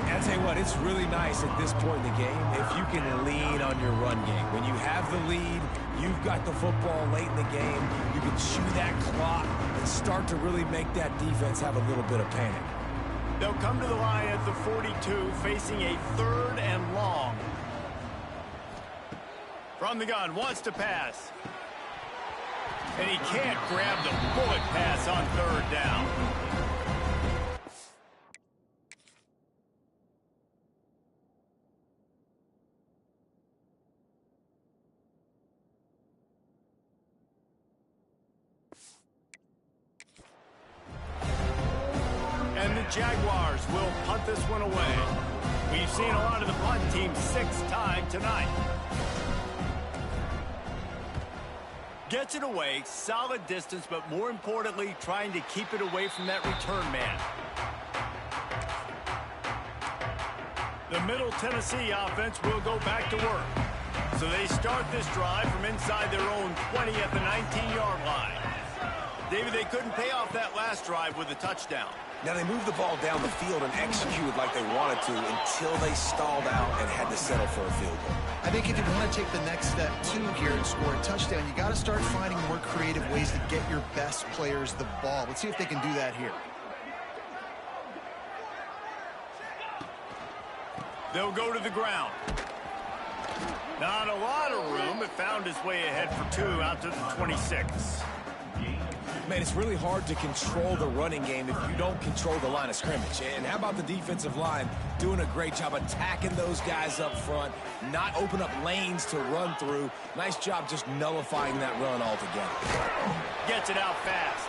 And I'll tell you what, it's really nice at this point in the game if you can lean on your run game. When you have the lead, you've got the football late in the game, you can chew that clock and start to really make that defense have a little bit of panic.
They'll come to the line at the 42, facing a 3rd and long. From the gun, wants to pass. And he can't grab the bullet pass on 3rd down. And the Jaguars will punt this one away. We've seen a lot of the punt team 6 times tonight. Gets it away, solid distance, but more importantly, trying to keep it away from that return man. The Middle Tennessee offense will go back to work. So they start this drive from inside their own 20 at the 19-yard line. David, they couldn't pay off that last drive with a touchdown.
Now, they moved the ball down the field and executed like they wanted to until they stalled out and had to settle for a field goal.
I think if you want to take the next step, too, here and score a touchdown, you got to start finding more creative ways to get your best players the ball. Let's see if they can do that here.
They'll go to the ground. Not a lot of room. It found its way ahead for 2 out to the 26.
Man, it's really hard to control the running game if you don't control the line of scrimmage. And how about the defensive line doing a great job attacking those guys up front, not open up lanes to run through. Nice job just nullifying that run altogether.
Gets it out fast.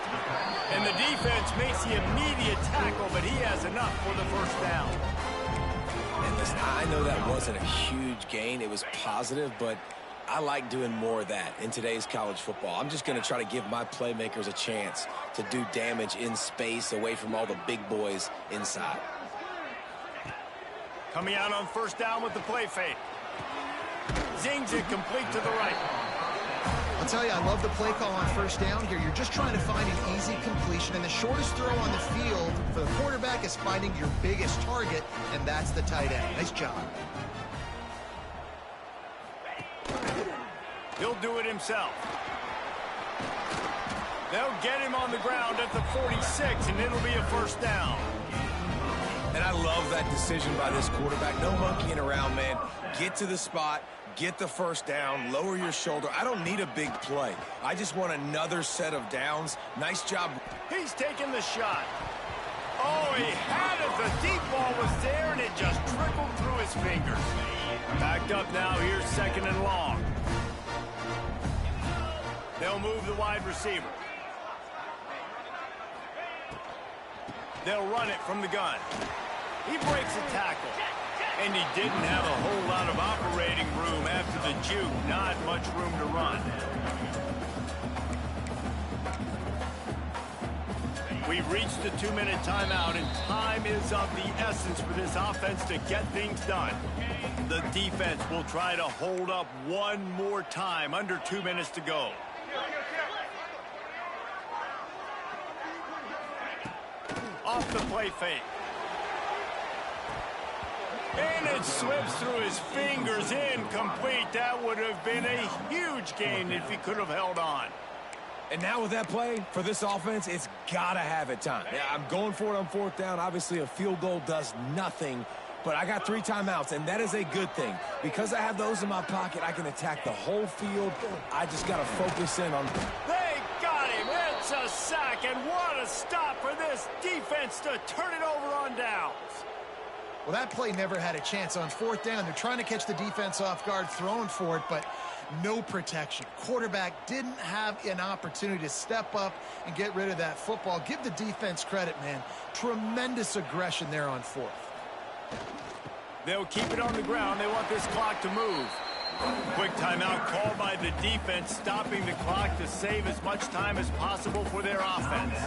And the defense makes the immediate tackle, but he has enough for the first down.
And listen, I know that wasn't a huge gain. It was positive, but I like doing more of that in today's college football. I'm just going to try to give my playmakers a chance to do damage in space away from all the big boys inside.
Coming out on first down with the play fake. Zings it complete to the right.
I'll tell you, I love the play call on first down here. You're just trying to find an easy completion, and the shortest throw on the field for the quarterback is finding your biggest target, and that's the tight end. Nice job.
He'll do it himself. They'll get him on the ground at the 46, and it'll be a first down.
And I love that decision by this quarterback. No monkeying around, man. Get to the spot, get the first down, lower your shoulder. I don't need a big play. I just want another set of downs. Nice job.
He's taking the shot. Oh, he had it. The deep ball was there, and it just trickled through his fingers. Backed up now. Here's 2nd and long. They'll move the wide receiver. They'll run it from the gun. He breaks a tackle. And he didn't have a whole lot of operating room after the juke. Not much room to run. We've reached the 2-minute timeout, and time is of the essence for this offense to get things done. The defense will try to hold up one more time. Under 2 minutes to go. Off the play fake. And it slips through his fingers, incomplete. That would have been a huge gain if he could have held on.
And now with that play, for this offense, it's got to have it time. Yeah, I'm going for it on fourth down. Obviously, a field goal does nothing, but I got 3 timeouts, and that is a good thing. Because I have those in my pocket, I can attack the whole field. I just got to focus in on...
They got him. It's a sack, and what a stop for this defense to turn it over on downs.
Well, that play never had a chance. On fourth down, they're trying to catch the defense off guard, throwing for it, but no protection. Quarterback didn't have an opportunity to step up and get rid of that football. Give the defense credit, man. Tremendous aggression there on fourth.
They'll keep it on the ground. They want this clock to move. Quick timeout called by the defense, stopping the clock to save as much time as possible for their offense.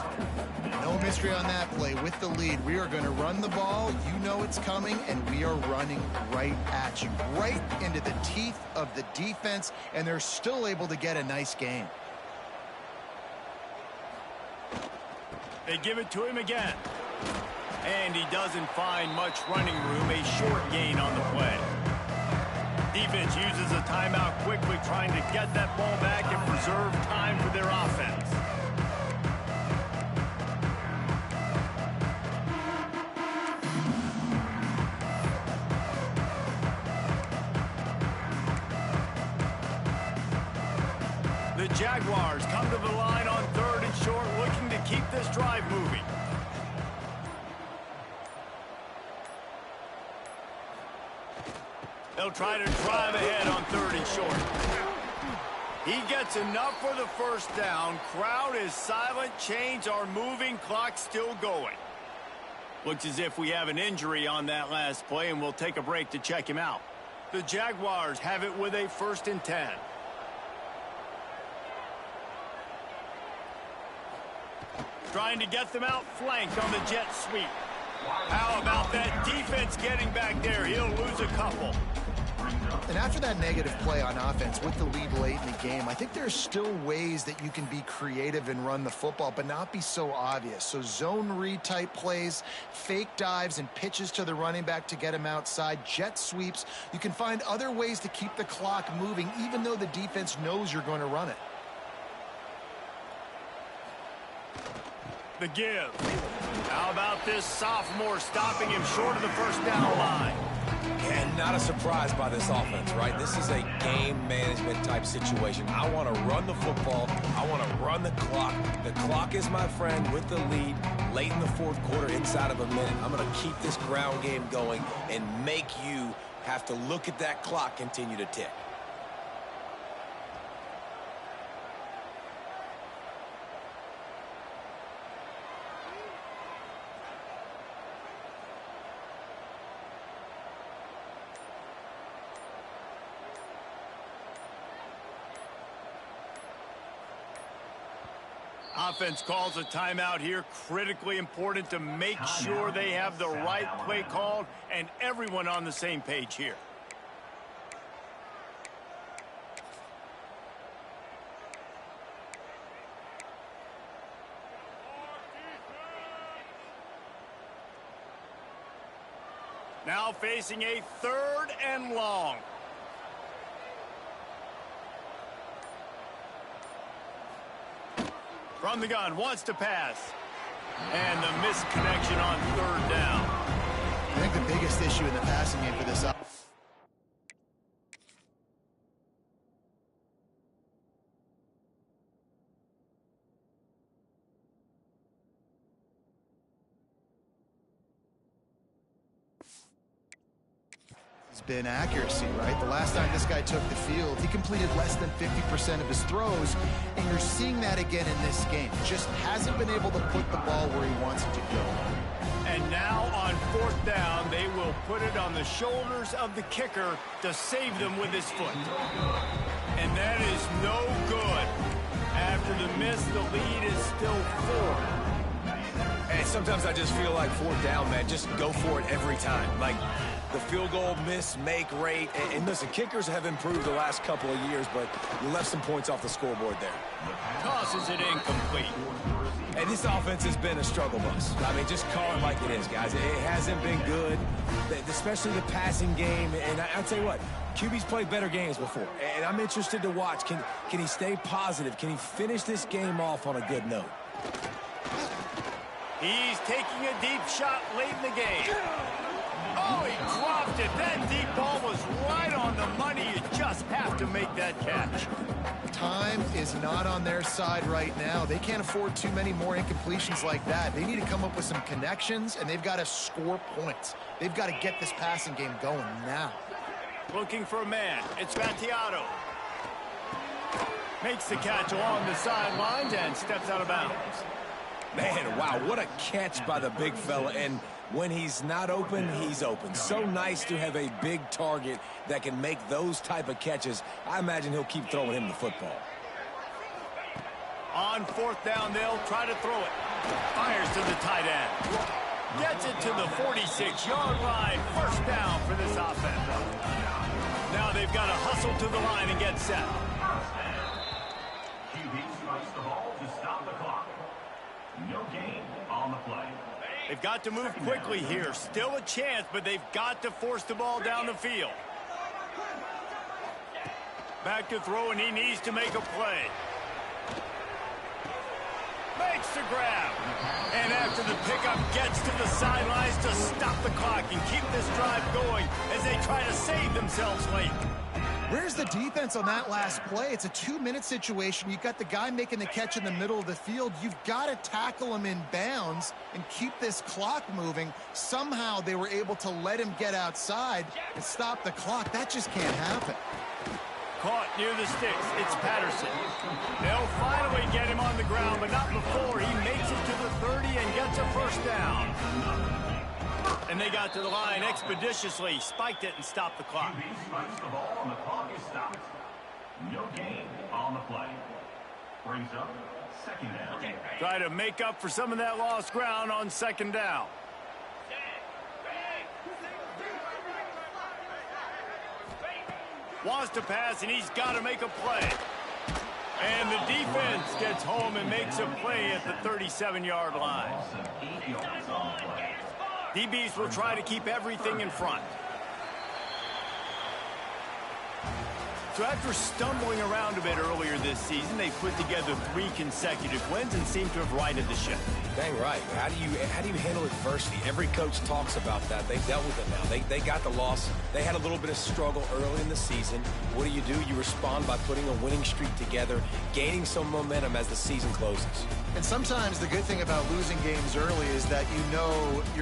No mystery on that play. With the lead, we are going to run the ball. You know it's coming, and we are running right at you, right into the teeth of the defense, and they're still able to get a nice gain.
They give it to him again. And he doesn't find much running room, a short gain on the play. Defense uses a timeout quickly, trying to get that ball back and preserve time for their offense. The Jaguars come to the line on 3rd and short, looking to keep this drive moving. They'll try to drive ahead on 3rd and short. He gets enough for the first down. Crowd is silent. Chains are moving. Clock still going. Looks as if we have an injury on that last play, and we'll take a break to check him out. The Jaguars have it with a 1st and 10. Trying to get them out flanked on the jet sweep. How about that defense getting back there? He'll lose a couple.
And after that negative play on offense with the lead late in the game, I think there's still ways that you can be creative and run the football, but not be so obvious. So zone read type plays, fake dives and pitches to the running back to get him outside, jet sweeps. You can find other ways to keep the clock moving, even though the defense knows you're going to run it.
The give. How about this sophomore stopping him short of the first down line?
And not a surprise by this offense, right? This is a game management type situation. I want to run the football. I want to run the clock. The clock is my friend with the lead late in the 4th quarter, inside of a minute. I'm going to keep this ground game going and make you have to look at that clock continue to tick.
Offense calls a timeout here. Critically important to make sure they have the right play called and everyone on the same page here. Now facing a 3rd and long. From the gun, wants to pass. And the missed connection on 3rd down.
I think the biggest issue in the passing game for this has been accuracy, right? The last time this guy took the field, he completed less than 50% of his throws, and you're seeing that again in this game. Just hasn't been able to put the ball where he wants it to go.
And now on 4th down, they will put it on the shoulders of the kicker to save them with his foot. And that is no good. After the miss, the lead is still 4.
And sometimes I just feel like 4th down, man, just go for it every time. Like, the field goal miss, make rate. And listen, kickers have improved the last couple of years, but you left some points off the scoreboard there.
Tosses it incomplete.
And this offense has been a struggle bus. I mean, just call it like it is, guys. It hasn't been good. This especially the passing game. And I'll tell you what, QB's played better games before, and I'm interested to watch. Can he stay positive? Can he finish this game off on a good note?
He's taking a deep shot late in the game. Oh, he dropped it. That deep ball was right on the money. You just have to make that catch.
Time is not on their side right now. They can't afford too many more incompletions like that. They need to come up with some connections, and they've got to score points. They've got to get this passing game going now.
Looking for a man. It's Battiato. Makes the catch along the sidelines and steps out of bounds.
Man, wow, what a catch by the big fella. And when he's not open, he's open. So nice to have a big target that can make those type of catches. I imagine he'll keep throwing him the football.
On fourth down, they'll try to throw it. Fires to the tight end. Gets it to the 46-yard line. First down for this offense. Now they've got to hustle to the line and get set.
QB strikes the ball to stop the clock. No gain on the play.
They've got to move quickly here. Still a chance, but they've got to force the ball down the field. Back to throw, and he needs to make a play. Makes the grab. And after the pickup, gets to the sidelines to stop the clock and keep this drive going as they try to save themselves late.
Where's the defense on that last play? It's a 2-minute situation. You've got the guy making the catch in the middle of the field. You've got to tackle him in bounds and keep this clock moving. Somehow they were able to let him get outside and stop the clock. That just can't happen.
Caught near the sticks. It's Patterson. They'll finally get him on the ground, but not before he makes it to the 30 and gets a first down. And they got to the line expeditiously, spiked it, and stopped the clock.
QB strikes the ball, and the clock is stopped. No gain on the play. Brings up second down.
Try to make up for some of that lost ground on second down. Wants to pass, and he's got to make a play. And the defense gets home and makes a play at the 37-yard line. DBs will try to keep everything in front. So after stumbling around a bit earlier this season, they put together 3 consecutive wins and seem to have righted the ship.
Dang right. How do you handle adversity? Every coach talks about that. They've dealt with it now. They got the loss. They had a little bit of struggle early in the season. What do? You respond by putting a winning streak together, gaining some momentum as the season closes.
And sometimes the good thing about losing games early is that you know you're